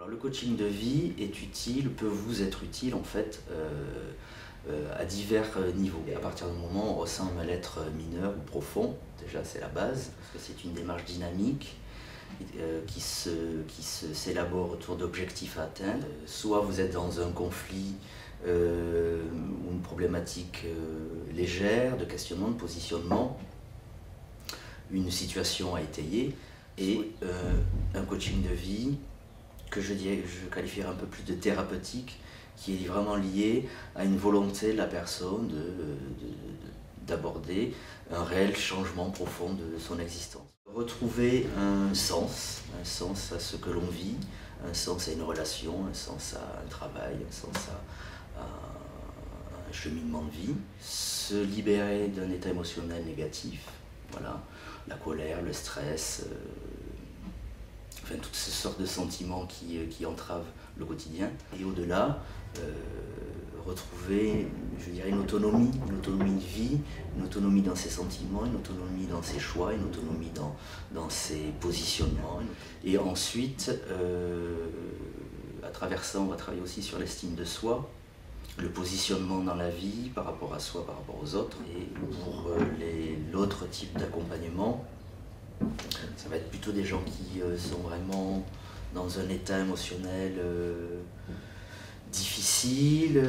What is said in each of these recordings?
Alors, le coaching de vie est utile, peut vous être utile en fait à divers niveaux. Et à partir du moment où on ressent un mal-être mineur ou profond, déjà c'est la base, parce que c'est une démarche dynamique qui s'élabore autour d'objectifs à atteindre. Soit vous êtes dans un conflit ou une problématique légère de questionnement, de positionnement, une situation à étayer, et un coaching de vie que je qualifierais un peu plus de thérapeutique, qui est vraiment lié à une volonté de la personne d'aborder un réel changement profond de son existence. Retrouver un sens à ce que l'on vit, un sens à une relation, un sens à un travail, un sens à un cheminement de vie, se libérer d'un état émotionnel négatif, voilà, la colère, le stress, enfin toutes ces sortes de sentiments qui entravent le quotidien. Et au-delà, retrouver, je dirais, une autonomie de vie, une autonomie dans ses sentiments, une autonomie dans ses choix, une autonomie dans ses positionnements. Et ensuite, à travers ça, on va travailler aussi sur l'estime de soi, le positionnement dans la vie par rapport à soi, par rapport aux autres. Et pour l'autre type d'accompagnement, ça va être plutôt des gens qui sont vraiment dans un état émotionnel difficile,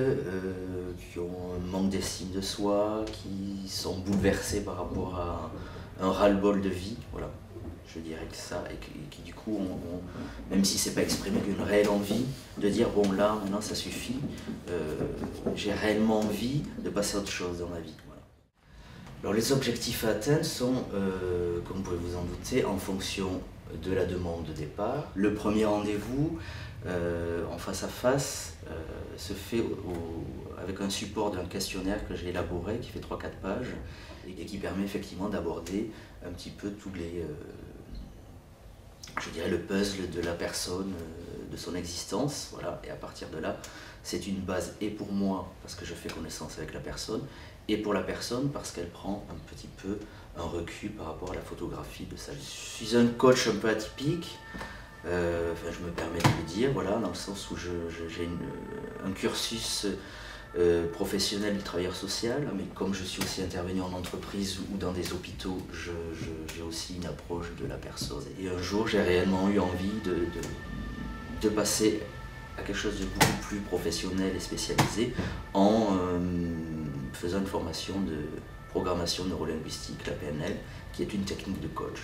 qui ont un manque d'estime de soi, qui sont bouleversés par rapport à un ras-le-bol de vie, voilà. Je dirais que ça, et qui du coup, même si c'est pas exprimé, une réelle envie de dire bon là, maintenant ça suffit, j'ai réellement envie de passer à autre chose dans ma vie. Voilà. Alors les objectifs à atteindre sont, comme vous pouvez vous en douter, en fonction de la demande de départ. Le premier rendez-vous en face à face se fait avec un support d'un questionnaire que j'ai élaboré, qui fait 3-4 pages, et qui permet effectivement d'aborder un petit peu tous les, je dirais, le puzzle de la personne, de son existence, voilà. Et à partir de là, c'est une base et pour moi, parce que je fais connaissance avec la personne, et pour la personne, parce qu'elle prend un petit peu un recul par rapport à la photographie de sa vie. Je suis un coach un peu atypique, enfin, je me permets de le dire, voilà, dans le sens où j'ai un cursus professionnel du travailleur social, mais comme je suis aussi intervenu en entreprise ou dans des hôpitaux, j'ai aussi une approche de la personne. Et un jour, j'ai réellement eu envie de passer à quelque chose de beaucoup plus professionnel et spécialisé en faisant une formation de programmation neurolinguistique, la PNL, qui est une technique de coach.